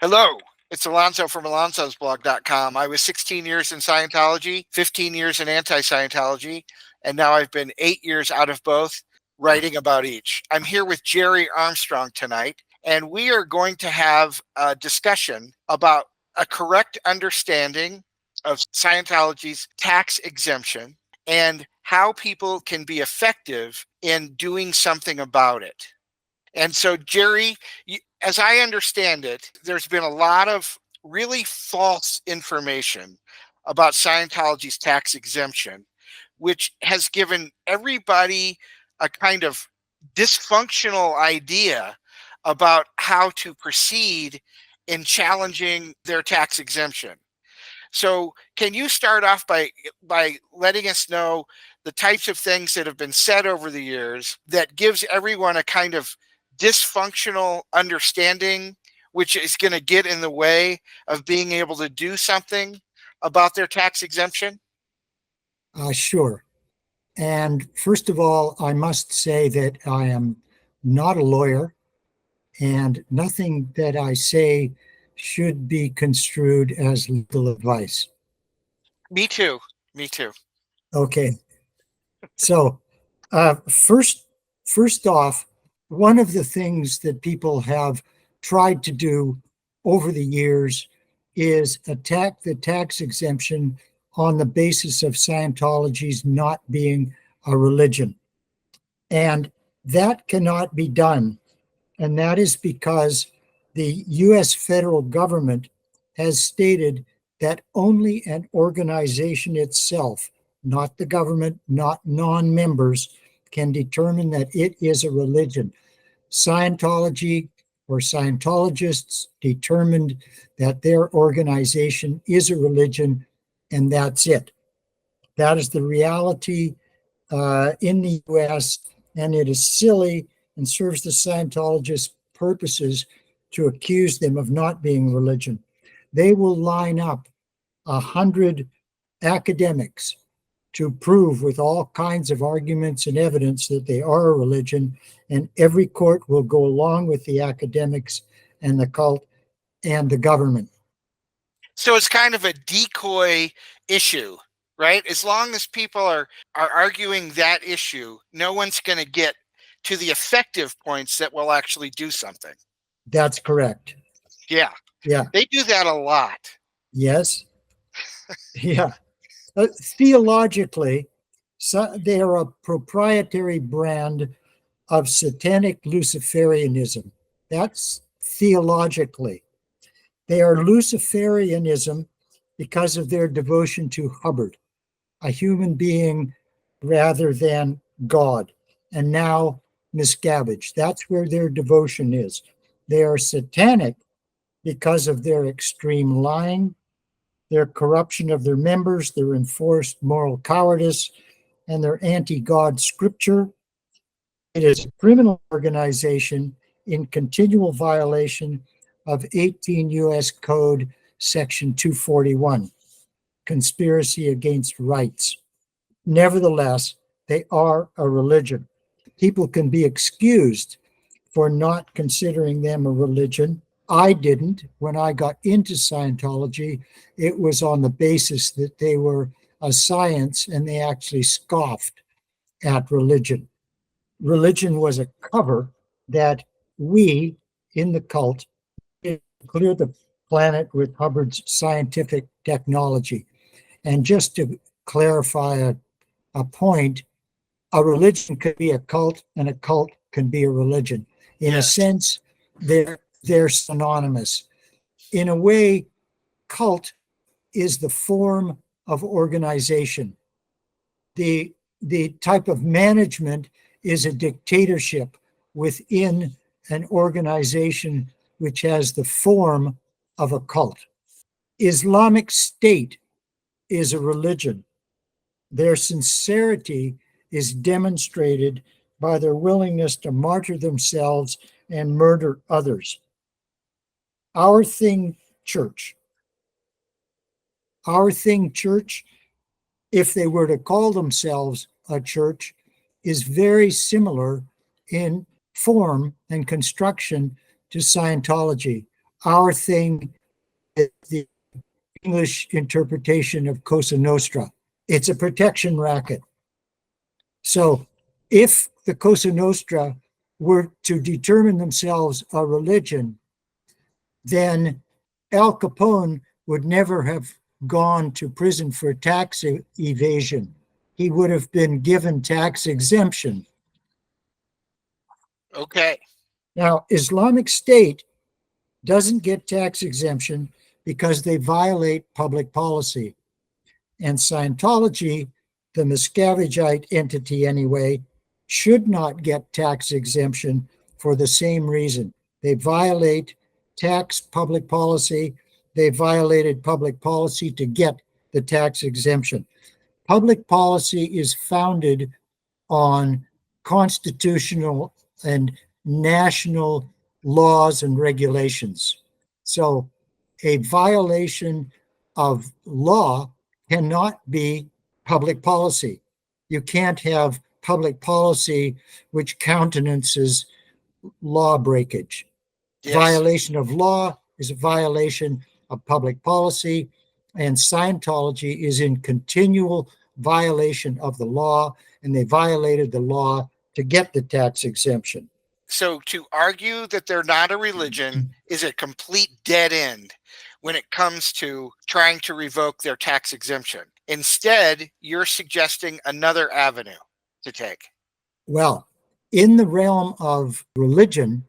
Hello, it's Alanzo from alonzosblog.com. I was 16 years in Scientology, 15 years in anti-Scientology, and now I've been 8 years out of both, writing about each. I'm here with Gerry Armstrong tonight, and we are going to have a discussion about a correct understanding of Scientology's tax exemption and how people can be effective in doing something about it. And so, Gerry, as I understand it, there's been a lot of really false information about Scientology's tax exemption, which has given everybody a kind of dysfunctional idea about how to proceed in challenging their tax exemption. So can you start off by letting us know the types of things that have been said over the years that gives everyone a kind of dysfunctional understanding, which is going to get in the way of being able to do something about their tax exemption? Sure. And first of all, I must say that I am not a lawyer, and nothing that I say should be construed as legal advice. Me too. Me too. Okay. So, first off, one of the things that people have tried to do over the years is attack the tax exemption on the basis of Scientology's not being a religion. And that cannot be done. And that is because the US federal government has stated that only an organization itself, not the government, not non-members, can determine that it is a religion. Scientology or Scientologists determined that their organization is a religion, and that's it. That is the reality in the US, and it is silly and serves the Scientologists' purposes to accuse them of not being religion. They will line up 100 academics to prove with all kinds of arguments and evidence that they are a religion, and every court will go along with the academics and the cult and the government. So it's kind of a decoy issue, right? As long as people are arguing that issue, no one's going to get to the effective points that will actually do something. That's correct. Yeah. Yeah. They do that a lot. Yes. Yeah. Theologically, they are a proprietary brand of satanic Luciferianism. That's theologically. They are Luciferianism because of their devotion to Hubbard, a human being rather than God. And now Miscavige. That's where their devotion is. They are satanic because of their extreme lying, their corruption of their members, their enforced moral cowardice, and their anti-God scripture. It is a criminal organization in continual violation of 18 U.S. Code Section 241, conspiracy against rights. Nevertheless, they are a religion. People can be excused for not considering them a religion. I didn't. When I got into Scientology, it was on the basis that they were a science, and they actually scoffed at religion. Religion was a cover that we in the cult cleared the planet with Hubbard's scientific technology. And just to clarify a point, a religion could be a cult, and a cult can be a religion. In a sense, they're synonymous. In a way, cult is the form of organization. The type of management is a dictatorship within an organization which has the form of a cult. Islamic State is a religion. Their sincerity is demonstrated by their willingness to martyr themselves and murder others. Our Thing Church, if they were to call themselves a church, is very similar in form and construction to Scientology. our thing is the English interpretation of Cosa Nostra. It's a protection racket. So if the Cosa Nostra were to determine themselves a religion, then Al Capone would never have gone to prison for tax evasion. He would have been given tax exemption. Okay. Now, Islamic State doesn't get tax exemption because they violate public policy. And Scientology, the Miscavigite entity anyway, should not get tax exemption for the same reason. They violate tax public policy. They violated public policy to get the tax exemption. Public policy is founded on constitutional and national laws and regulations. So a violation of law cannot be public policy. You can't have public policy which countenances law breakage. Yes. Violation of law is a violation of public policy, and Scientology is in continual violation of the law, and they violated the law to get the tax exemption. So to argue that they're not a religion is a complete dead end when it comes to trying to revoke their tax exemption. Instead, you're suggesting another avenue to take. Well, in the realm of religion,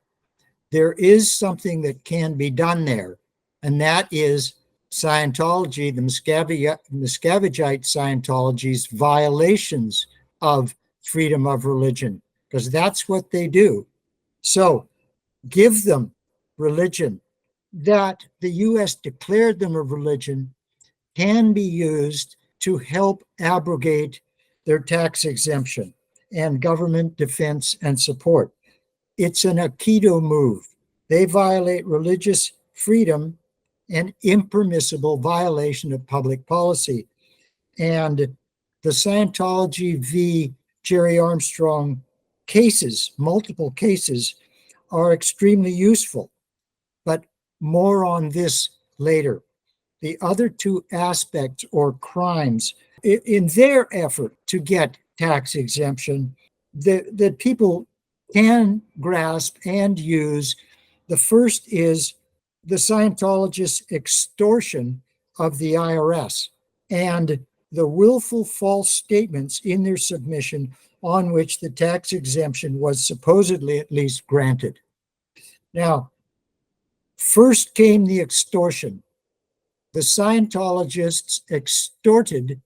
there is something that can be done there, and that is Scientology, the Miscavigite Scientology's violations of freedom of religion, because that's what they do. So give them religion that the U.S. declared them a religion can be used to help abrogate their tax exemption and government defense and support. It's an Aikido move. They violate religious freedom and impermissible violation of public policy. And the Scientology v. Gerry Armstrong cases, multiple cases, are extremely useful. But more on this later. The other two aspects or crimes in their effort to get tax exemption that people can grasp and use. The first is the Scientologists' extortion of the IRS and the willful false statements in their submission on which the tax exemption was supposedly at least granted. Now, first came the extortion. The Scientologists extorted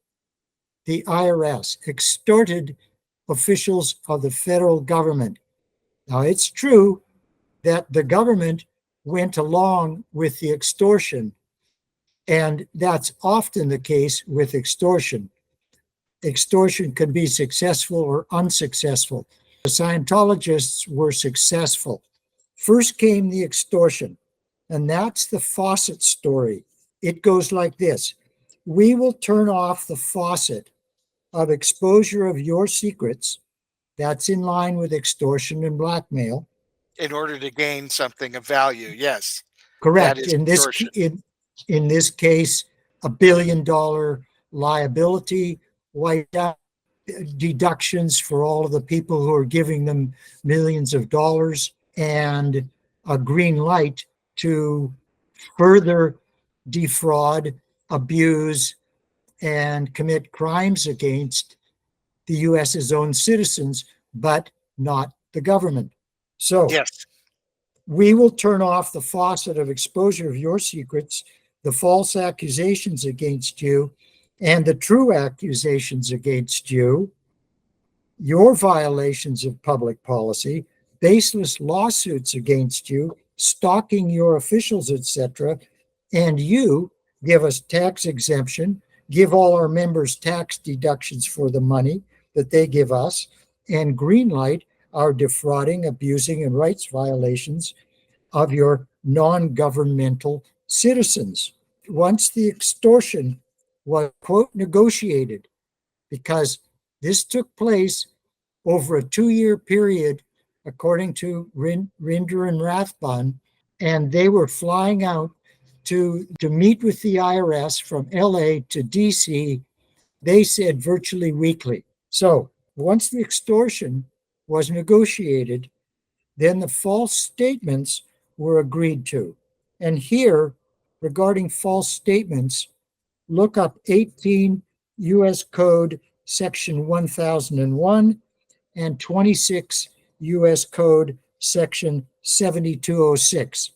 the IRS, extorted officials of the federal government. Now, it's true that the government went along with the extortion, and that's often the case with extortion. Extortion can be successful or unsuccessful. The Scientologists were successful. First came the extortion, and that's the faucet story. It goes like this. We will turn off the faucet of exposure of your secrets. That's in line with extortion and blackmail. In order to gain something of value, yes. Correct. That is In this case, $1 billion liability, wiped out deductions for all of the people who are giving them millions of dollars, and a green light to further defraud, abuse, and commit crimes against the U.S.'s own citizens, but not the government. So yes. We will turn off the faucet of exposure of your secrets, the false accusations against you, and the true accusations against you, your violations of public policy, baseless lawsuits against you, stalking your officials, etc., and you give us tax exemption, give all our members tax deductions for the money that they give us, and greenlight our defrauding, abusing, and rights violations of your non-governmental citizens. Once the extortion was, quote, negotiated, because this took place over a 2-year period, according to Rinder and Rathbun, and they were flying out to meet with the IRS from LA to DC, they said virtually weekly. So once the extortion was negotiated, then the false statements were agreed to. And here, regarding false statements, look up 18 U.S. Code Section 1001 and 26 U.S. Code Section 7206.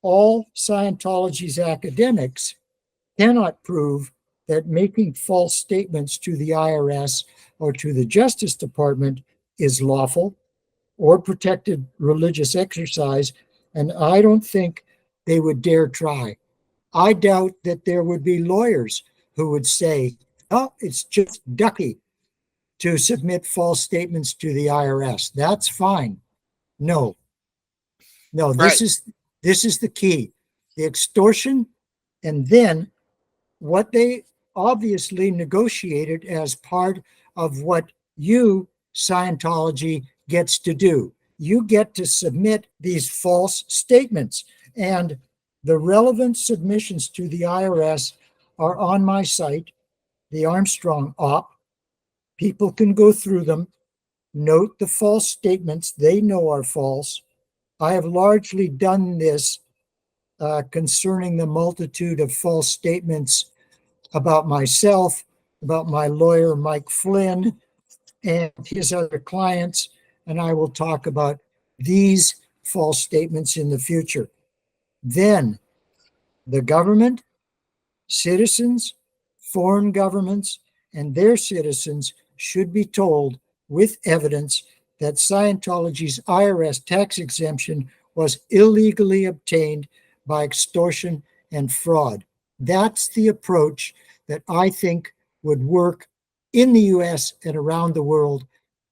All Scientology's academics cannot prove that making false statements to the IRS or to the Justice Department is lawful or protected religious exercise, and I don't think they would dare try. I doubt that there would be lawyers who would say, oh, it's just ducky to submit false statements to the IRS. That's fine. No, no, Right. this is the key. The extortion, and then what they obviously negotiated as part of what you, Scientology, gets to do. You get to submit these false statements, and the relevant submissions to the IRS are on my site, the Armstrong Op. People can go through them, note the false statements they know are false. I have largely done this concerning the multitude of false statements about myself, about my lawyer, Mike Flynn, and his other clients. And I will talk about these false statements in the future. Then the government, citizens, foreign governments, and their citizens should be told with evidence that Scientology's IRS tax exemption was illegally obtained by extortion and fraud. That's the approach that I think would work in the US and around the world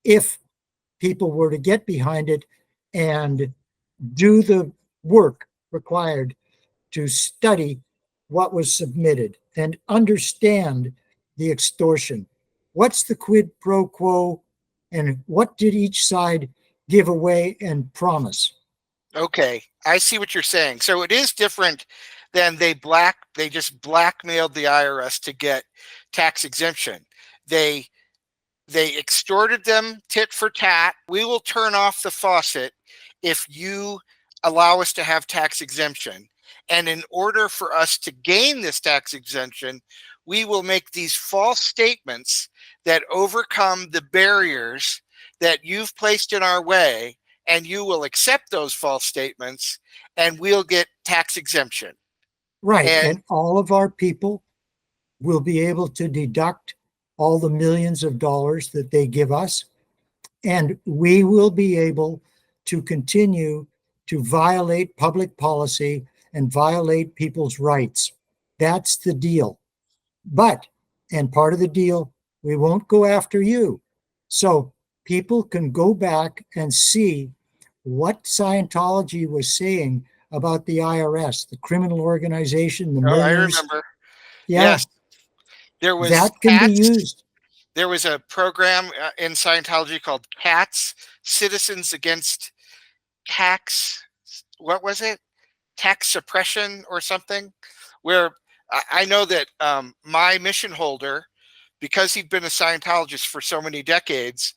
if people were to get behind it and do the work required to study what was submitted and understand the extortion. What's the quid pro quo, and what did each side give away and promise? Okay, I see what you're saying. So it is different than they just blackmailed the IRS to get tax exemption. They they extorted them tit for tat. We will turn off the faucet if you allow us to have tax exemption. And in order for us to gain this tax exemption, we will make these false statements that overcome the barriers that you've placed in our way, and you will accept those false statements and we'll get tax exemption. Right. And And all of our people will be able to deduct all the millions of dollars that they give us. And we will be able to continue to violate public policy and violate people's rights. That's the deal. But, and part of the deal, we won't go after you. So people can go back and see what Scientology was saying about the IRS, the criminal organization, the oh, I millions. remember. Yeah, Yes, there was that can be cats. used. There was a program in Scientology called CATS, Citizens Against Tax. What was it? Tax suppression or something? Where I know that my mission holder, because he'd been a Scientologist for so many decades,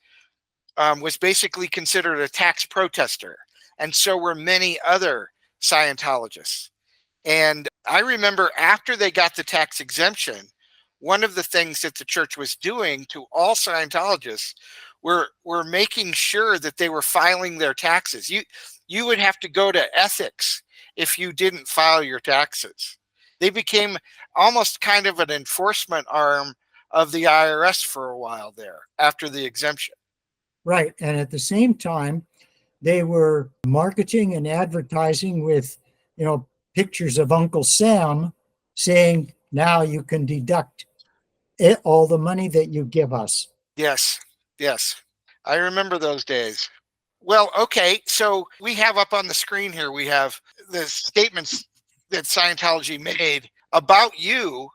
was basically considered a tax protester. And so were many other Scientologists. And I remember after they got the tax exemption, one of the things that the church was doing to all Scientologists were making sure that they were filing their taxes. You would have to go to ethics if you didn't file your taxes. They became almost kind of an enforcement arm of the IRS for a while there after the exemption. Right. And at the same time, they were marketing and advertising with, pictures of Uncle Sam saying, now you can deduct all the money that you give us. Yes, yes. I remember those days. Well, okay, so we have up on the screen here, we have the statements that Scientology made about you,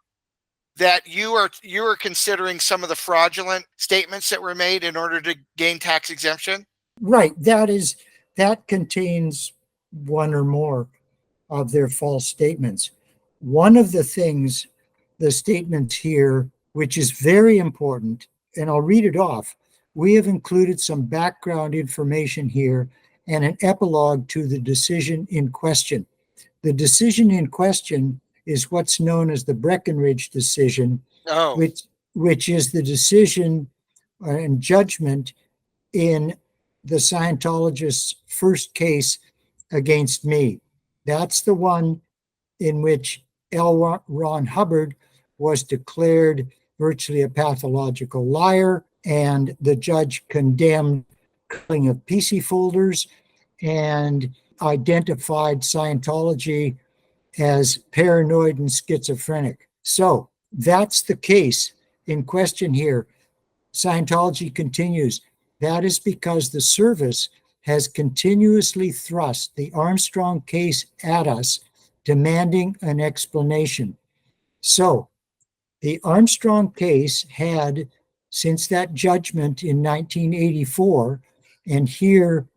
that you are considering some of the fraudulent statements that were made in order to gain tax exemption. Right. That contains one or more of their false statements. One of the things, the statements here, which is very important, and I'll read it off. We have included some background information here and an epilogue to the decision in question. The decision in question is what's known as the Breckinridge decision, Oh, which is the decision and judgment in the Scientologists' first case against me. That's the one in which L. Ron Hubbard was declared virtually a pathological liar, and the judge condemned killing of PC folders and identified Scientology as paranoid and schizophrenic. So that's the case in question here. Scientology continues. That is because the service has continuously thrust the Armstrong case at us, demanding an explanation. So the Armstrong case had, since that judgment in 1984, and here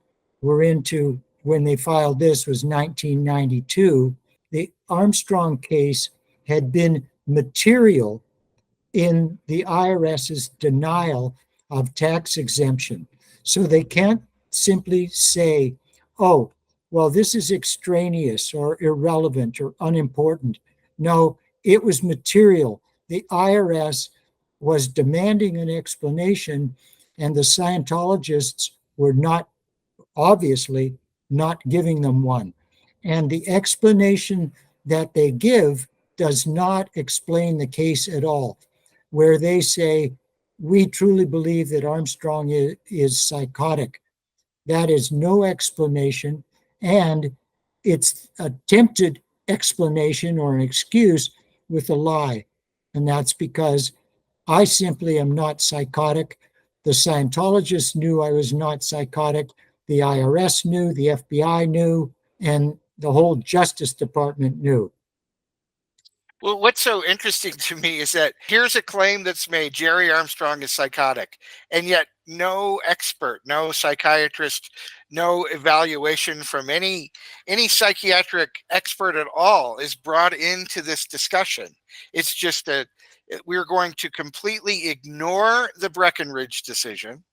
we're into when they filed this was 1992, the Armstrong case had been material in the IRS's denial of tax exemption. So they can't simply say, oh, well, this is extraneous or irrelevant or unimportant. No, it was material. The IRS was demanding an explanation, and the Scientologists were not, obviously, not giving them one. And the explanation that they give does not explain the case at all, where they say, we truly believe that Armstrong is psychotic. That is no explanation, and it's attempted explanation or an excuse with a lie. And that's because I simply am not psychotic. The Scientologists knew I was not psychotic. The IRS knew, the FBI knew, and the whole Justice Department knew. well, what's so interesting to me is that here's a claim that's made: Gerry Armstrong is psychotic, and yet no expert, no psychiatrist, no evaluation from any psychiatric expert at all is brought into this discussion. It's just that we're going to completely ignore the Breckinridge decision.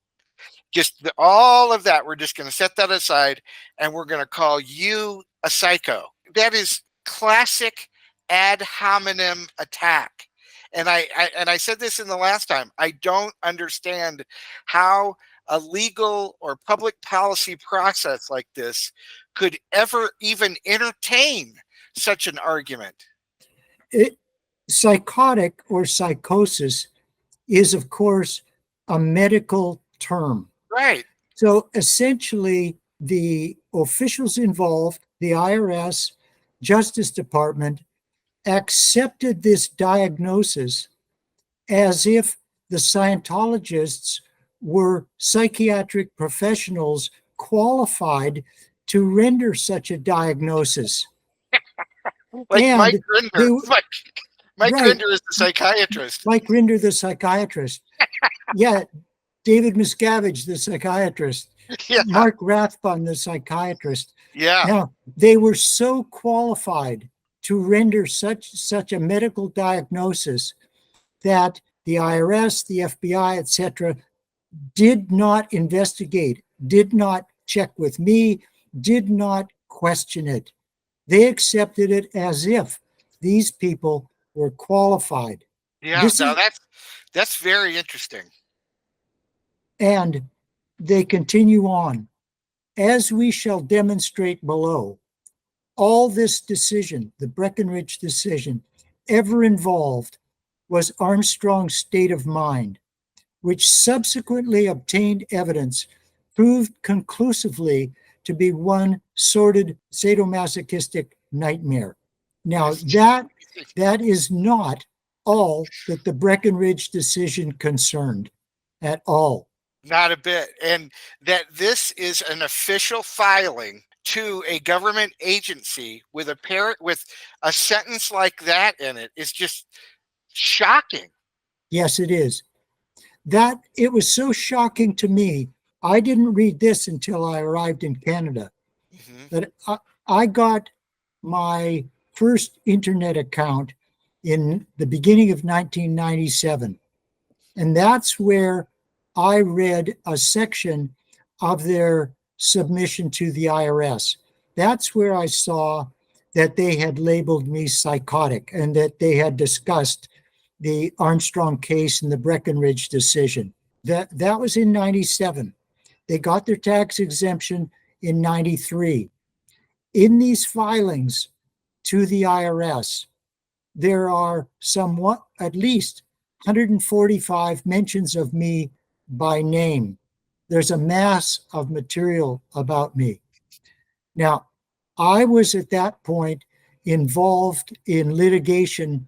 Just all of that, we're just going to set that aside, and we're going to call you a psycho. That is classic ad hominem attack. And I said this in the last time. I don't understand how a legal or public policy process like this could ever even entertain such an argument. Psychotic or psychosis is, of course, a medical term. Right. So essentially, the officials involved, the IRS, Justice Department, accepted this diagnosis as if the Scientologists were psychiatric professionals qualified to render such a diagnosis. Like And Mike Grinder. Mike right, Grinder is the psychiatrist. Mike Grinder, the psychiatrist. Yeah, David Miscavige, the psychiatrist. Yeah. Mark Rathbun, the psychiatrist. Yeah. Now, they were so qualified to render such a medical diagnosis that the IRS, the FBI, etc., did not investigate, did not check with me, did not question it. They accepted it as if these people were qualified. Yeah, no, that's very interesting. And they continue on. As we shall demonstrate below, all this decision, the Breckinridge decision, ever involved was Armstrong's state of mind, which subsequently obtained evidence proved conclusively to be one sordid sadomasochistic nightmare. Now, that is not all that the Breckinridge decision concerned at all. Not a bit. And that this is an official filing to a government agency with a sentence like that in it is just shocking. Yes, it is. That it was so shocking to me. I didn't read this until I arrived in Canada. Mm-hmm. But I got my first internet account in the beginning of 1997. And that's where I read a section of their submission to the IRS. That's where I saw that they had labeled me psychotic and that they had discussed the Armstrong case and the Breckenridge decision. That was in 97. They got their tax exemption in 93. In these filings to the IRS, there are somewhat, at least 145 mentions of me by name. There's a mass of material about me. Now, I was at that point involved in litigation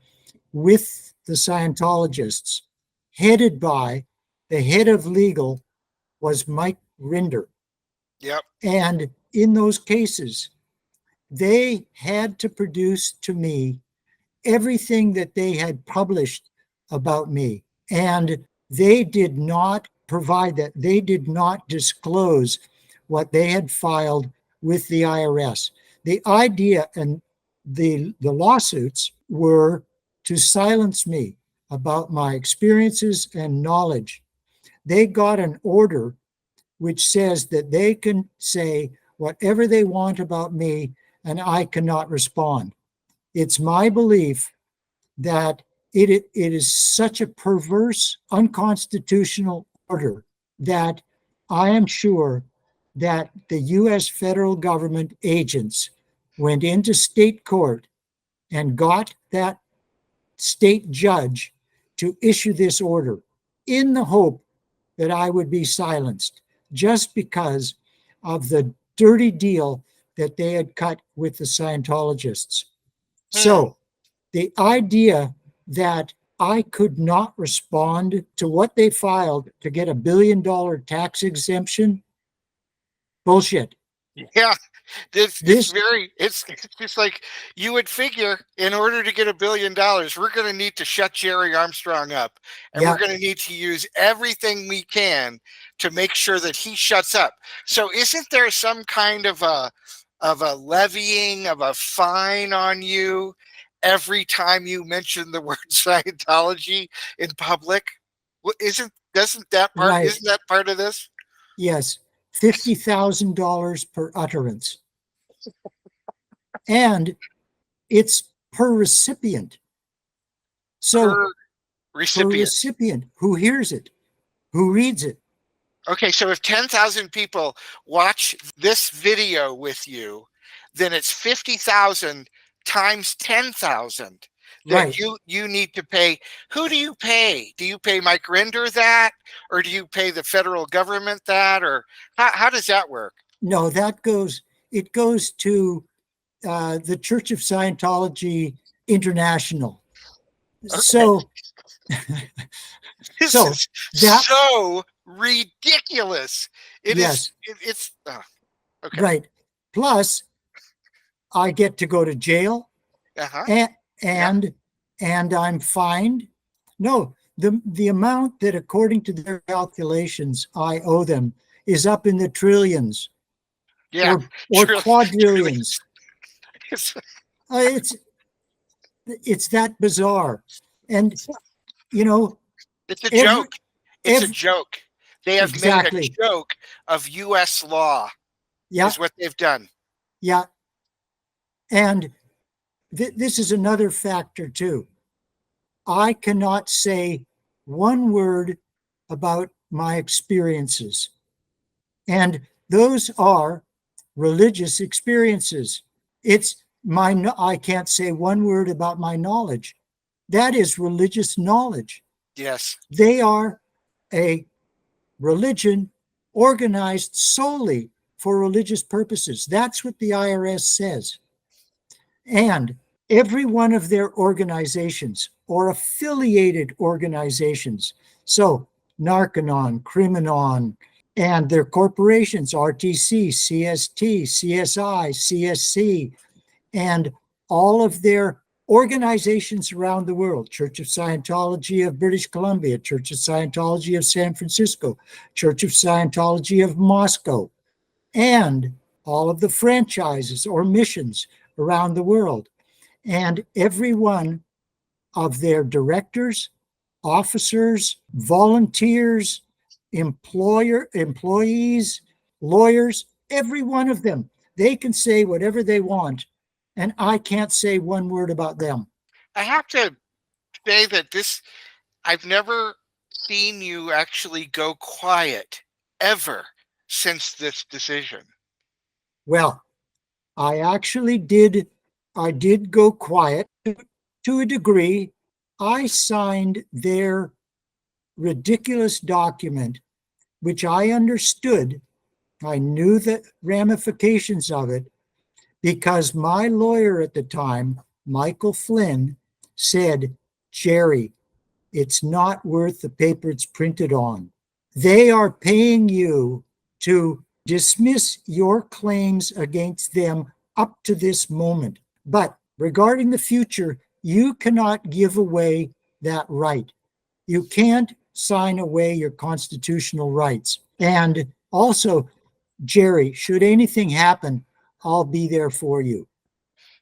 with the Scientologists, headed by the head of legal was Mike Rinder. Yep. And in those cases, they had to produce to me everything that they had published about me. And they did not provide that. They did not disclose what they had filed with the IRS. The idea and the lawsuits were to silence me about my experiences and knowledge. They got an order which says that they can say whatever they want about me and I cannot respond. It's my belief that it is such a perverse, unconstitutional order that I am sure that the US federal government agents went into state court and got that state judge to issue this order in the hope that I would be silenced just because of the dirty deal that they had cut with the Scientologists. So the idea that I could not respond to what they filed to get $1 billion tax exemption, bullshit. Yeah. It's just like you would figure in order to get $1 billion, we're going to need to shut Gerry Armstrong up, and we're going to need to use everything we can to make sure that he shuts up. So isn't there some kind of a levying of a fine on you every time you mention the word Scientology in public? Isn't that part of this? Yes. $50,000 per utterance. And it's per recipient. So per recipient who hears it, who reads it. Okay, so if 10,000 people watch this video with you, then it's 50,000 times 10,000 that you need to pay. Who do you pay? Do you pay Mike Rinder that, or do you pay the federal government that, or how does that work? No, it goes to the Church of Scientology International. Okay. So this is so ridiculous. It's okay. Right. Plus, I get to go to jail. And I'm fined. No, the amount that, according to their calculations, I owe them is up in the trillions, or quadrillions. It's that bizarre, and it's a joke. It's a joke. They have made a joke of U.S. law. Yeah, is what they've done. Yeah, and this is another factor too. I cannot say one word about my experiences. And those are religious experiences. I can't say one word about my knowledge. That is religious knowledge. Yes. They are a religion organized solely for religious purposes. That's what the IRS says. And every one of their organizations or affiliated organizations, so Narconon, Criminanon, and their corporations, RTC, CST, CSI, CSC, and all of their organizations around the world, Church of Scientology of British Columbia, Church of Scientology of San Francisco, Church of Scientology of Moscow, and all of the franchises or missions around the world. And every one of their directors, officers, volunteers, employees, lawyers, every one of them, they can say whatever they want, and I can't say one word about them. I have to say that I've never seen you actually go quiet ever since this decision. Well, I actually did. I did go quiet to a degree. I signed their ridiculous document, which I understood. I knew the ramifications of it because my lawyer at the time, Michael Flynn, said, Gerry, it's not worth the paper it's printed on. They are paying you to dismiss your claims against them up to this moment. But regarding the future, you cannot give away that right. You can't sign away your constitutional rights. And also, Gerry, should anything happen, I'll be there for you.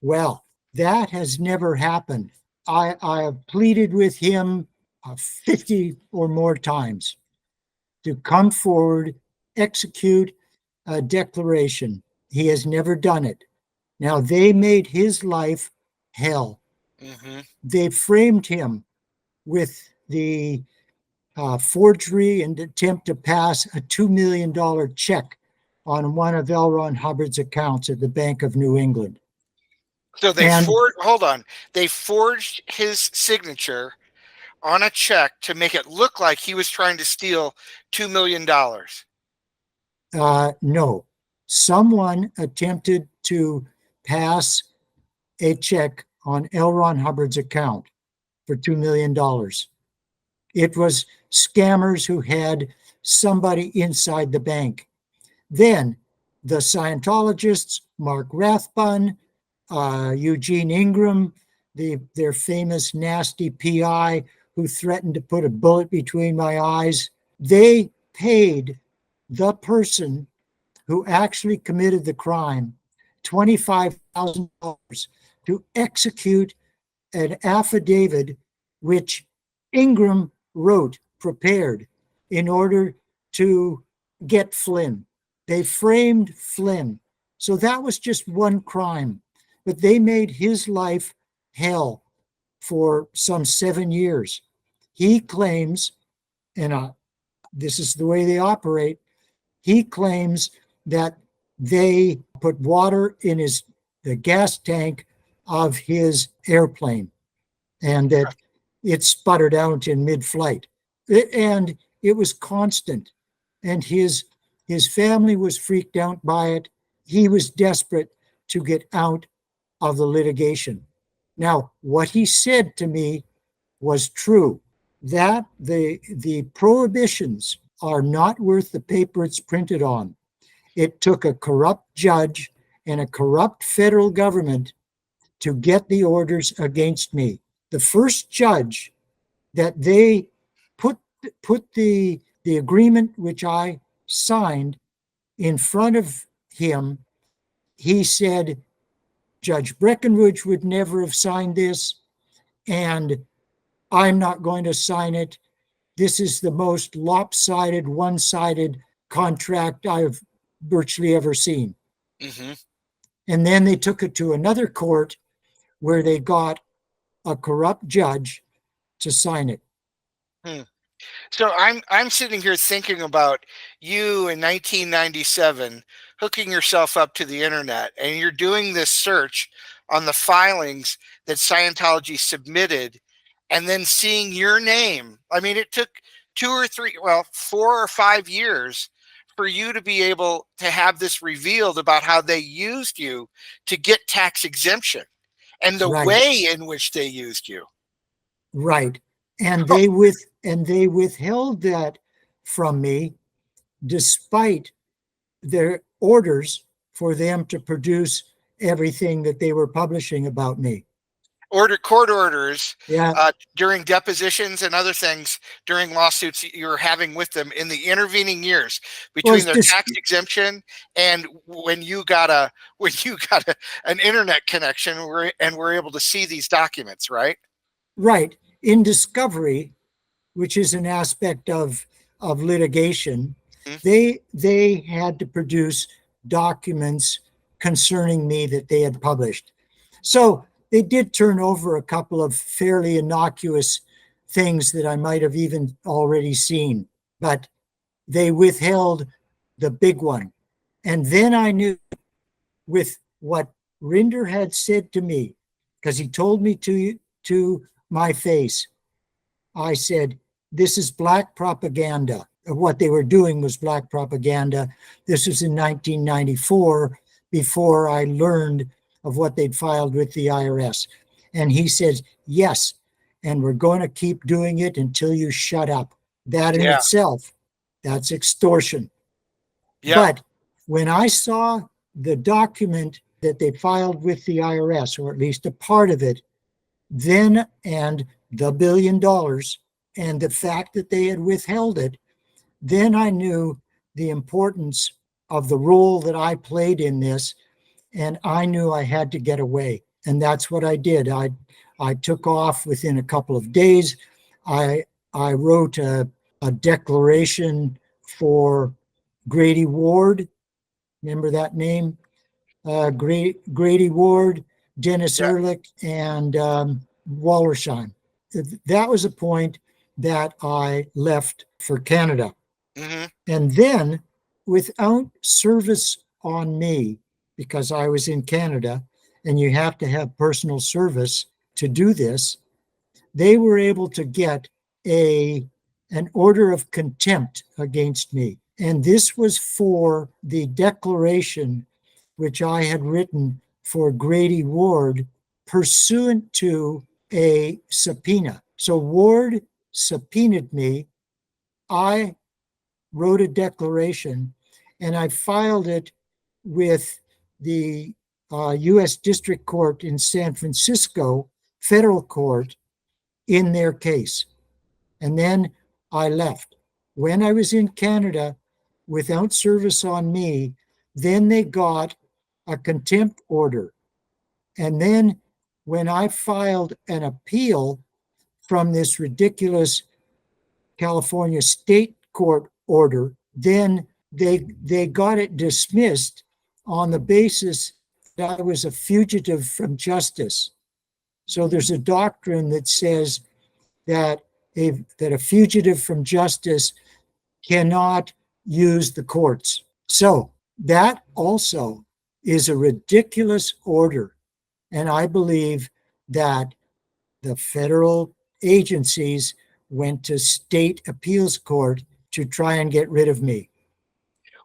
Well, that has never happened. I have pleaded with him 50 or more times to come forward, execute a declaration. He has never done it. Now, they made his life hell. Mm-hmm. They framed him with the forgery and attempt to pass a $2 million check on one of L. Ron Hubbard's accounts at the Bank of New England. So hold on. They forged his signature on a check to make it look like he was trying to steal $2 million. No, someone attempted to pass a check on L. Ron Hubbard's account for $2 million. It was scammers who had somebody inside the bank. Then the Scientologists, Mark Rathbun, Eugene Ingram, their famous nasty PI who threatened to put a bullet between my eyes, they paid the person who actually committed the crime $25,000 to execute an affidavit which Ingram prepared in order to get Flynn. They framed Flynn. So that was just one crime, but they made his life hell for some 7 years. He claims, and this is the way they operate, he claims that they put water in the gas tank of his airplane and that it sputtered out in mid-flight. And it was constant. And his family was freaked out by it. He was desperate to get out of the litigation. Now, what he said to me was true, that the prohibitions are not worth the paper it's printed on. It took a corrupt judge and a corrupt federal government to get the orders against me. The first judge that they put the agreement which I signed in front of him, he said, Judge Breckenridge would never have signed this, and I'm not going to sign it. This is the most lopsided, one-sided contract I've virtually ever seen. Mm-hmm. And then they took it to another court where they got a corrupt judge to sign it. So I'm sitting here thinking about you in 1997 hooking yourself up to the internet, and you're doing this search on the filings that Scientology submitted, and then seeing your name. I mean, it took 4 or 5 years for you to be able to have this revealed about how they used you to get tax exemption and the way in which they used you. Right. And they withheld that from me despite their orders for them to produce everything that they were publishing about me. court orders Yeah, during depositions and other things during lawsuits you're having with them in the intervening years well, between it's their just tax exemption and when you got an internet connection and were able to see these documents, right? right in discovery, which is an aspect of litigation. Mhm. They had to produce documents concerning me that they had published. So they did turn over a couple of fairly innocuous things that I might have even already seen, but they withheld the big one. And then I knew with what Rinder had said to me, because he told me to my face, I said, this is black propaganda. What they were doing was black propaganda. This was in 1994, before I learned of what they'd filed with the IRS. And he says, yes, and we're going to keep doing it until you shut up. That in Yeah. itself, that's extortion. Yep. But when I saw the document that they filed with the IRS, or at least a part of it, then and the $1 billion and the fact that they had withheld it, then I knew the importance of the role that I played in this, and I knew I had to get away. And that's what I did. I took off within a couple of days. I wrote a declaration for Grady Ward. Remember that name? Grady Ward, Dennis Yeah. Ehrlich, and Wallersheim. That was a point that I left for Canada. Hmm. And then, without service on me, because I was in Canada and you have to have personal service to do this, they were able to get an order of contempt against me. And this was for the declaration which I had written for Grady Ward pursuant to a subpoena. So Ward subpoenaed me. I wrote a declaration and I filed it with the U.S. District Court in San Francisco, federal court, in their case. And then I left. When I was in Canada, without service on me, then they got a contempt order. And then when I filed an appeal from this ridiculous California state court order, then they got it dismissed on the basis that I was a fugitive from justice. So there's a doctrine that says that a fugitive from justice cannot use the courts. So that also is a ridiculous order. And I believe that the federal agencies went to state appeals court to try and get rid of me.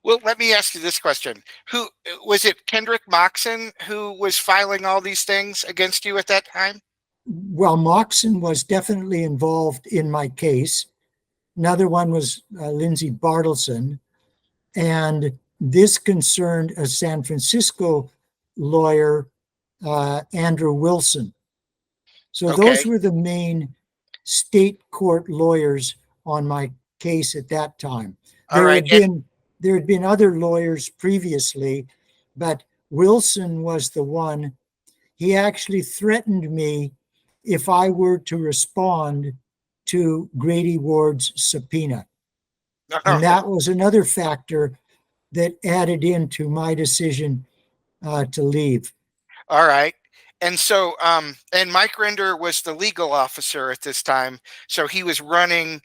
Well, let me ask you this question. Who was it? Kendrick Moxon who was filing all these things against you at that time? Well, Moxon was definitely involved in my case. Another one was Lindsay Bartleson. And this concerned a San Francisco lawyer, Andrew Wilson. So those Okay. were the main state court lawyers on my case at that time. All right. There had been other lawyers previously, but Wilson was the one. He actually threatened me if I were to respond to Grady Ward's subpoena. And that was another factor that added into my decision to leave. All right. And so, and Mike Rinder was the legal officer at this time. So he was running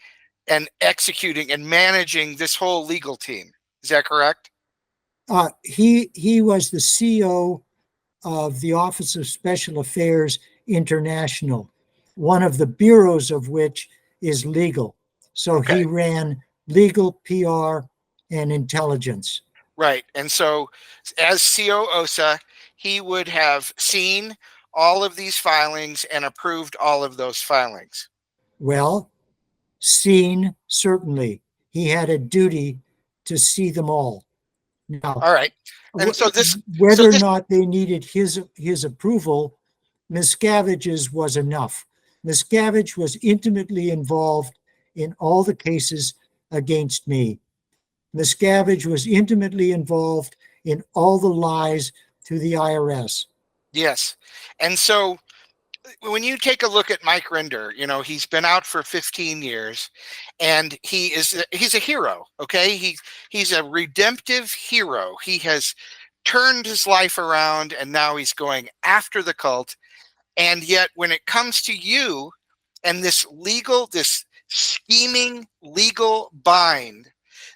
and executing and managing this whole legal team. Is that correct? He was the CO of the Office of Special Affairs International, one of the bureaus of which is legal. So Okay. he ran legal, PR, and intelligence. Right. And so, as CO OSA, he would have seen all of these filings and approved all of those filings. Well, seen, certainly. He had a duty to see them all. Now, All right. And so this, whether or not they needed his approval Miscavige's was enough. Miscavige was intimately involved in all the cases against me. Miscavige was intimately involved in all the lies to the IRS. Yes. And so when you take a look at Mike Rinder, he's been out for 15 years and he's a hero. Okay. He's a redemptive hero. He has turned his life around and now he's going after the cult. And yet when it comes to you and this scheming legal bind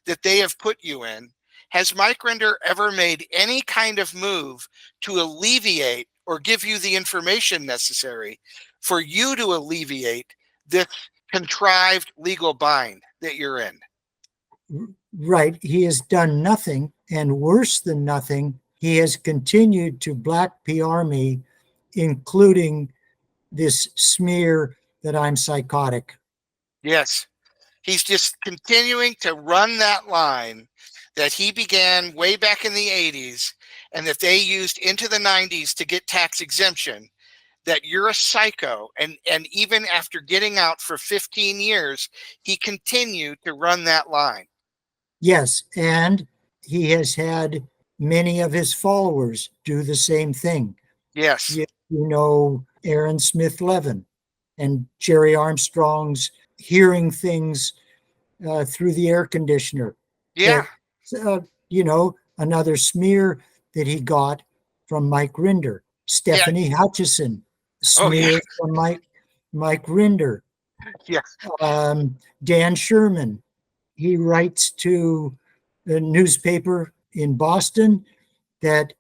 that they have put you in, has Mike Rinder ever made any kind of move to alleviate or give you the information necessary for you to alleviate this contrived legal bind that you're in? Right. He has done nothing, and worse than nothing, he has continued to black PR me, including this smear that I'm psychotic. Yes. He's just continuing to run that line that he began way back in the 80s and that they used into the 90s to get tax exemption, that you're a psycho. And even after getting out for 15 years, he continued to run that line. Yes, and he has had many of his followers do the same thing. Yes. Aaron Smith Levin and Gerry Armstrong's hearing things through the air conditioner. Yeah. Another smear that he got from Mike Rinder. Stephanie Hutchison, smear from Mike Rinder. Yeah. Dan Sherman, he writes to the newspaper in Boston that,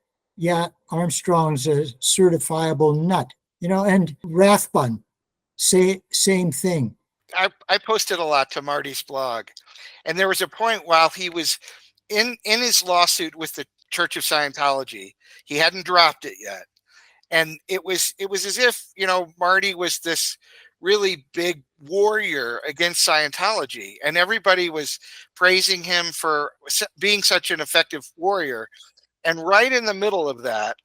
Armstrong's a certifiable nut, and Rathbun, same thing. I posted a lot to Marty's blog, and there was a point while he was in his lawsuit with the Church of Scientology, he hadn't dropped it yet. And it was as if, Marty was this really big warrior against Scientology, and everybody was praising him for being such an effective warrior. And right in the middle of that,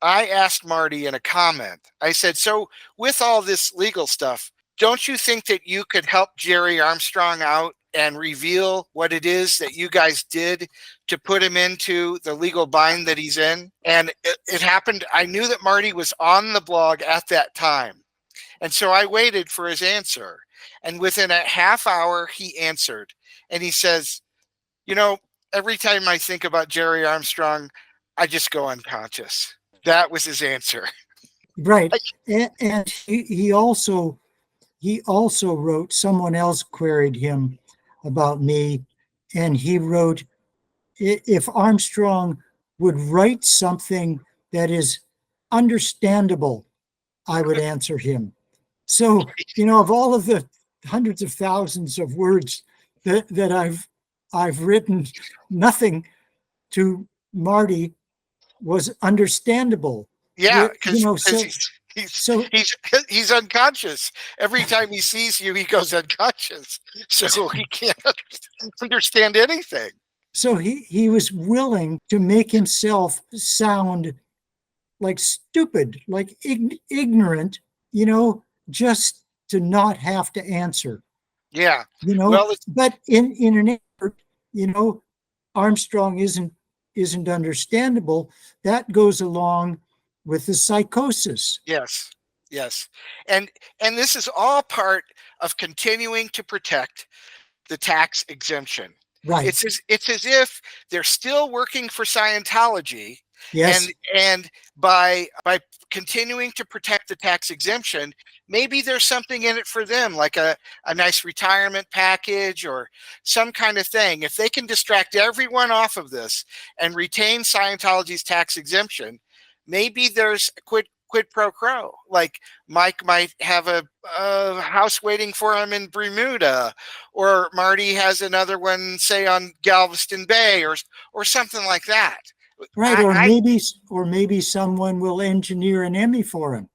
I asked Marty in a comment, I said, so with all this legal stuff, don't you think that you could help Gerry Armstrong out and reveal what it is that you guys did to put him into the legal bind that he's in? And it happened. I knew that Marty was on the blog at that time. And so I waited for his answer. And within a half hour, he answered. And he says, every time I think about Gerry Armstrong, I just go unconscious. That was his answer. Right. And he also wrote, someone else queried him about me, and he wrote, if Armstrong would write something that is understandable, I would answer him. So, of all of the hundreds of thousands of words that I've written, nothing to Marty was understandable. Yeah, because he's unconscious. Every time he sees you, he goes unconscious. So he can't understand anything. So he was willing to make himself sound like stupid, like ignorant, just to not have to answer. Yeah. But in an effort, Armstrong isn't understandable. That goes along with the psychosis. Yes. And this is all part of continuing to protect the tax exemption. Right. It's as if they're still working for Scientology. Yes. And by continuing to protect the tax exemption, maybe there's something in it for them, like a nice retirement package or some kind of thing. If they can distract everyone off of this and retain Scientology's tax exemption, maybe there's a quid pro quo. Like Mike might have a house waiting for him in Bermuda, or Marty has another one, say, on Galveston Bay, or something like that. Right, or maybe someone will engineer an Emmy for him.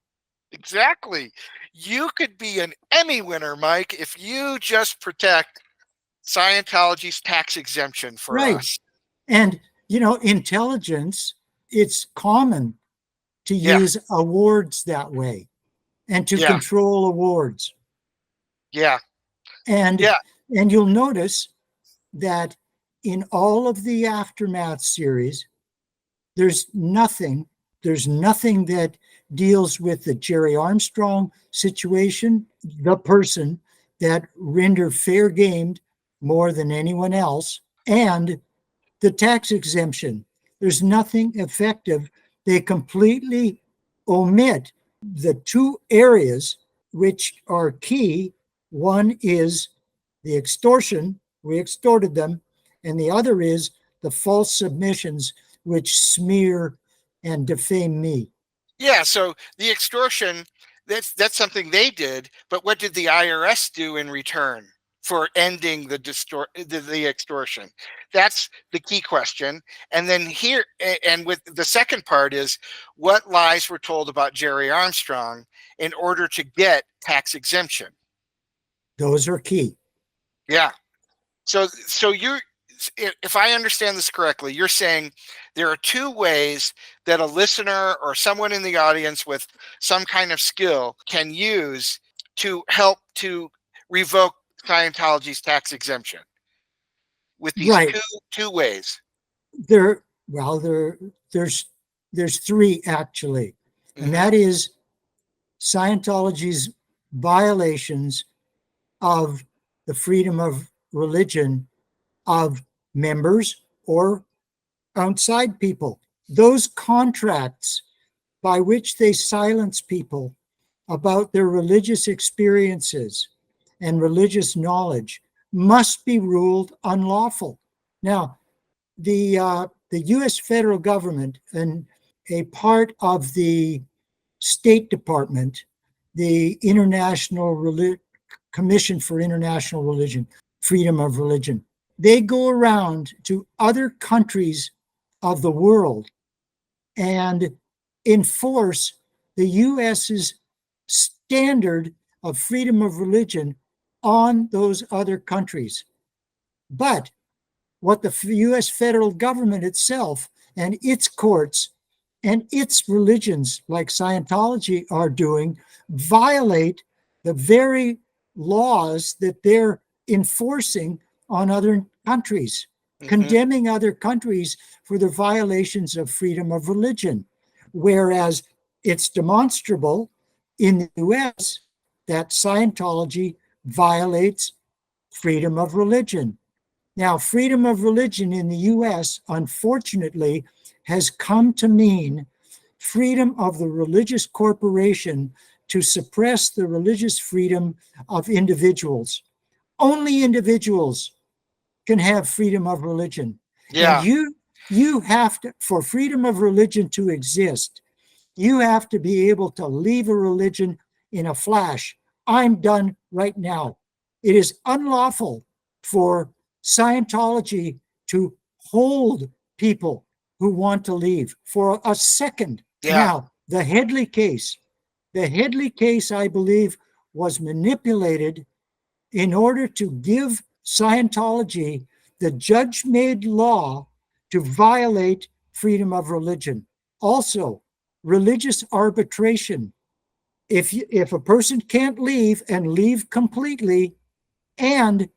Exactly. You could be an Emmy winner, Mike, if you just protect Scientology's tax exemption for us. And intelligence, it's common to Yeah. use awards that way and to Yeah. control awards. Yeah. And Yeah. and you'll notice that in all of the Aftermath series, there's nothing that deals with the Gerry Armstrong situation, the person that Rinder fair gamed more than anyone else, and the tax exemption. There's nothing effective. They completely omit the two areas which are key. One is the extortion, we extorted them, and the other is the false submissions which smear and defame me. Yeah. So the extortion, that's something they did, but what did the IRS do in return for ending the extortion? That's the key question. And then here, and with the second part is what lies were told about Gerry Armstrong in order to get tax exemption. Those are key. Yeah. So if I understand this correctly, you're saying there are two ways that a listener or someone in the audience with some kind of skill can use to help to revoke Scientology's tax exemption with these Right. two ways. There, well, there's three actually, and Hmm. that is Scientology's violations of the freedom of religion of members or outside people. Those contracts by which they silence people about their religious experiences and religious knowledge must be ruled unlawful. Now, the U.S. federal government and a part of the State Department, the Commission for International Religion, Freedom of Religion, they go around to other countries of the world and enforce the U.S.'s standard of freedom of religion on those other countries. But what the U.S. federal government itself and its courts and its religions, like Scientology, are doing violate the very laws that they're enforcing on other countries, Hmm. condemning other countries for the violations of freedom of religion. Whereas it's demonstrable in the US that Scientology violates freedom of religion. Now, freedom of religion in the US, unfortunately, has come to mean freedom of the religious corporation to suppress the religious freedom of individuals. Only individuals can have freedom of religion. And Yeah. you have to, for freedom of religion to exist, you have to be able to leave a religion in a flash. I'm done right now. It is unlawful for Scientology to hold people who want to leave for a second. Yeah. Now, the Headley case, I believe, was manipulated in order to give Scientology the judge made law to violate freedom of religion. Also, religious arbitration. If a person can't leave and leave completely and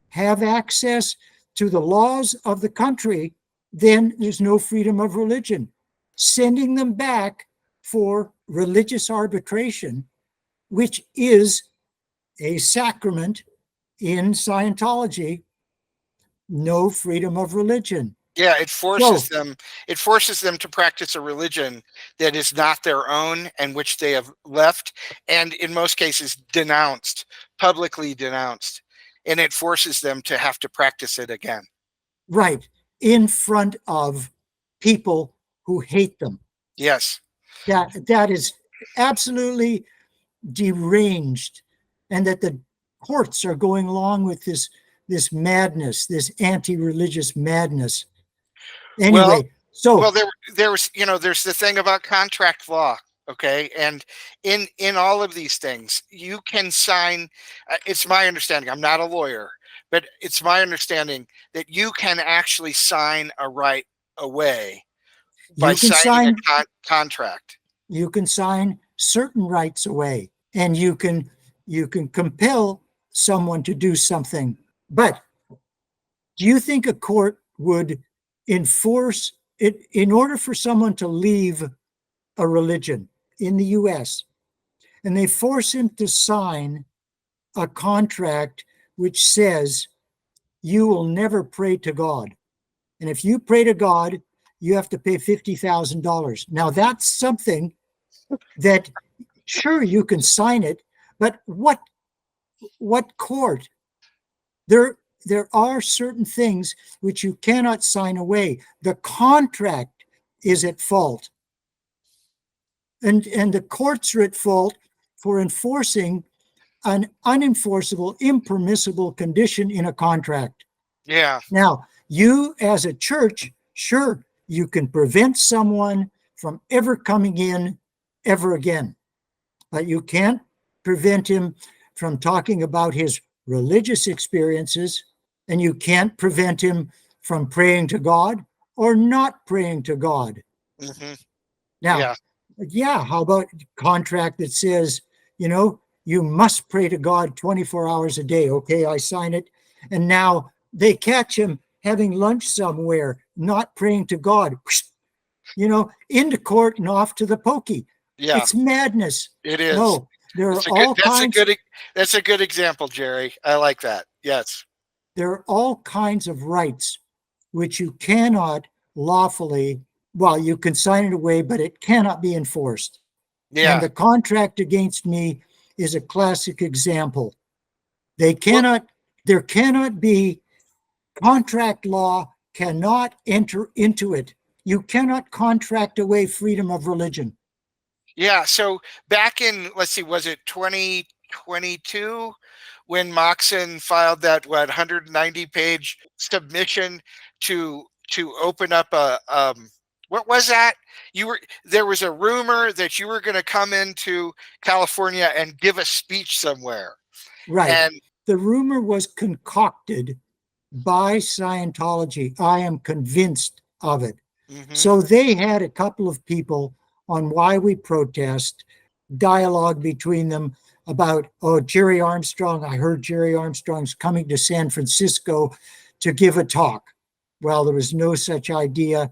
have access to the laws of the country, then there's no freedom of religion. Sending them back for religious arbitration, which is a sacrament in Scientology, no freedom of religion. Yeah, So, it forces them to practice a religion that is not their own and which they have left and in most cases denounced, publicly denounced. And it forces them to have to practice it again. right, in front of people who hate them. Yes. That is absolutely deranged, and that the courts are going along with this madness, this anti-religious madness. Well, Anyway, well, so there was, there's the thing about contract law, okay? And in all of these things, you can sign. It's my understanding. I'm not a lawyer, but it's my understanding that you can actually sign a right away by you can signing a sign contract. You can sign certain rights away, and you can compel someone to do something. But do you think a court would enforce it in order for someone to leave a religion in the US, and they force him to sign a contract which says you will never pray to God, and if you pray to God, you have to pay $50,000. Now that's something that, sure, you can sign it, but what court? There are certain things which you cannot sign away. The contract is at fault, and the courts are at fault for enforcing an unenforceable, impermissible condition in a contract. Yeah. Now, you as a church, sure, you can prevent someone from ever coming in ever again, but you can't prevent him from talking about his religious experiences, and you can't prevent him from praying to God or not praying to God. Mm-hmm. Now, yeah, how about a contract that says, you must pray to God 24 hours a day? Okay, I sign it. And now they catch him having lunch somewhere, not praying to God, into court and off to the pokey. Yeah. It's madness. It is. No, there are all kinds. That's a good example, Gerry. I like that. Yes. There are all kinds of rights which you cannot lawfully, well, you can sign it away, but it cannot be enforced. Yeah. And the contract against me is a classic example. There cannot be, contract law cannot enter into it. You cannot contract away freedom of religion. Yeah. So back in, let's see, was it 2022 when Moxon filed that 190-page submission to open up a what was that? There was a rumor that you were going to come into California and give a speech somewhere. Right. And the rumor was concocted by Scientology. I am convinced of it. mm-hmm. So they had a couple of people on Why We Protest, dialogue between them about, Gerry Armstrong. I heard Gerry Armstrong's coming to San Francisco to give a talk. Well, there was no such idea.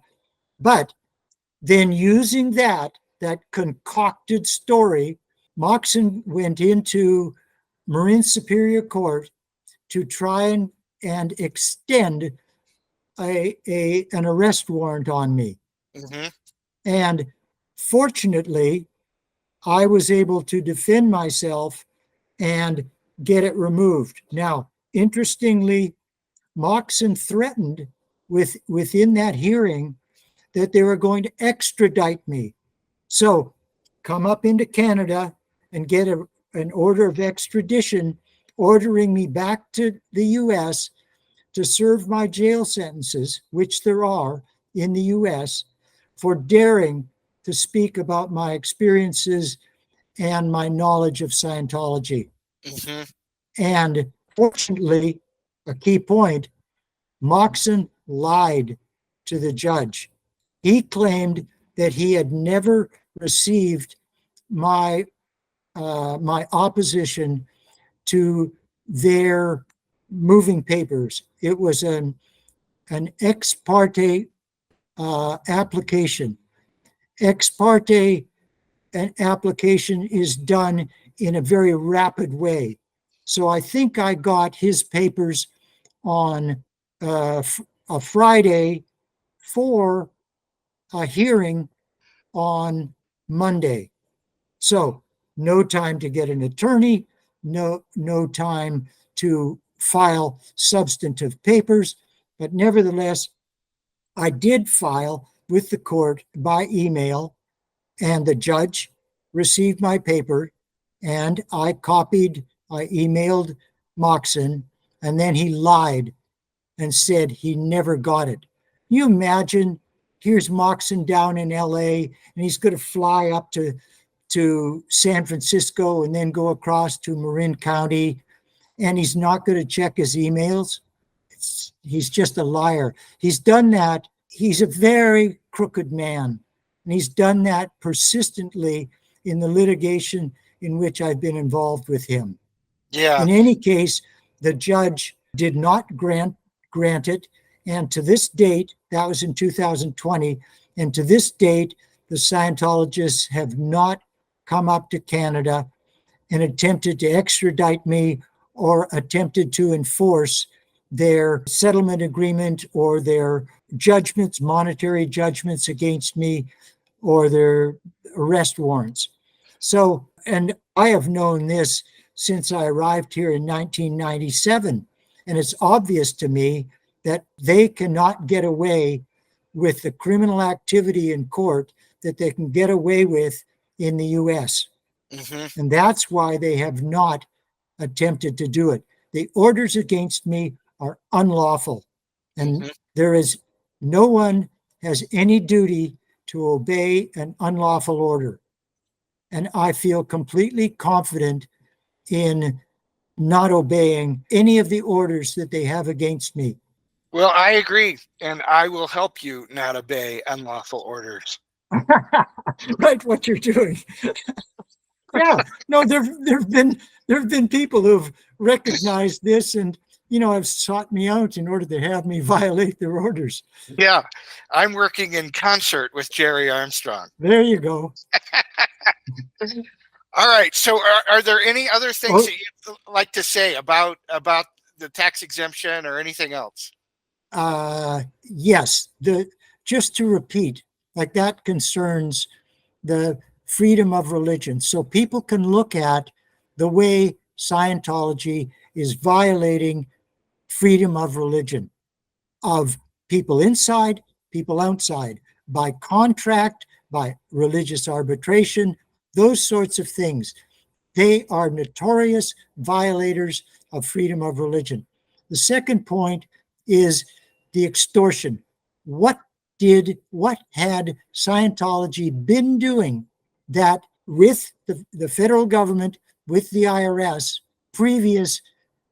But then using that concocted story, Moxon went into Marin Superior Court to try and extend an arrest warrant on me. Mm-hmm. And fortunately, I was able to defend myself and get it removed. Now, interestingly, Moxon threatened within that hearing that they were going to extradite me. So come up into Canada and get an order of extradition ordering me back to the US to serve my jail sentences, which there are in the US, for daring to speak about my experiences and my knowledge of Scientology. Mm-hmm. And fortunately, a key point, Moxon lied to the judge. He claimed that he had never received my opposition to their moving papers. It was an ex parte application. Ex parte application is done in a very rapid way. So I think I got his papers on a Friday for a hearing on Monday. So no time to get an attorney, no time to file substantive papers, but nevertheless, I did file with the court by email, and the judge received my paper, and I emailed Moxon, and then he lied and said he never got it. You imagine, here's Moxon down in LA, and he's going to fly up to San Francisco and then go across to Marin County, and he's not going to check his emails. He's just a liar. He's done that. He's a very crooked man. And he's done that persistently in the litigation in which I've been involved with him. Yeah. In any case, the judge did not grant it. And to this date, that was in 2020, and to this date, the Scientologists have not come up to Canada and attempted to extradite me or attempted to enforce their settlement agreement or their judgments, monetary judgments against me, or their arrest warrants. So, and I have known this since I arrived here in 1997, and it's obvious to me that they cannot get away with the criminal activity in court that they can get away with in the US. Mm-hmm. And that's why they have not attempted to do it. The orders against me are unlawful, and there is no one has any duty to obey an unlawful order. And I feel completely confident in not obeying any of the orders that they have against me. Well, I agree, and I will help you not obey unlawful orders. Right, what you're doing. Yeah, no, there've been people who've recognized this and have sought me out in order to have me violate their orders. Yeah, I'm working in concert with Gerry Armstrong. There you go. All right. So, are there any other things that you'd like to say about the tax exemption or anything else? Yes. Just to repeat, like that concerns the freedom of religion. So people can look at the way Scientology is violating freedom of religion of people inside, people outside, by contract, by religious arbitration, those sorts of things. They are notorious violators of freedom of religion. The second point is the extortion. What had Scientology been doing that with the federal government, with the IRS, previous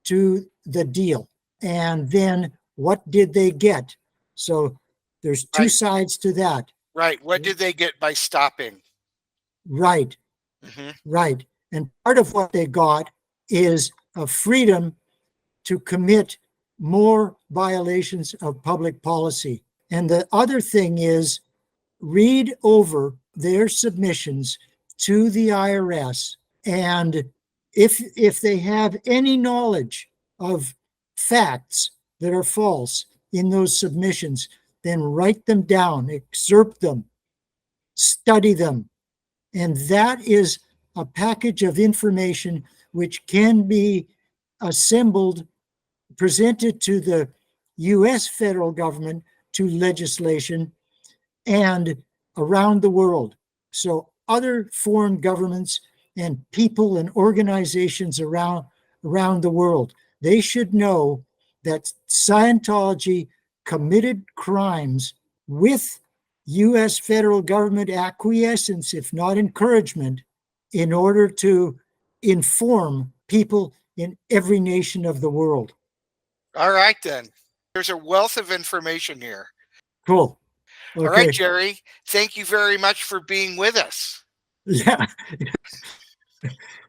to the deal? And then what did they get? So there's two sides to that. Right. What did they get by stopping? Right. Right. And part of what they got is a freedom to commit more violations of public policy. And the other thing is, read over their submissions to the IRS, and if they have any knowledge of facts that are false in those submissions, then write them down, excerpt them, study them. And that is a package of information which can be assembled, presented to the US federal government, to legislation, and around the world. So other foreign governments and people and organizations around the world, they should know that Scientology committed crimes with US federal government acquiescence, if not encouragement, in order to inform people in every nation of the world. All right, then. There's a wealth of information here. Cool. Okay. All right, Gerry. Thank you very much for being with us. Yeah.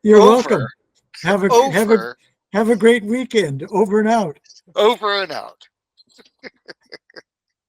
You're welcome. Have a great weekend. Over and out. Over and out.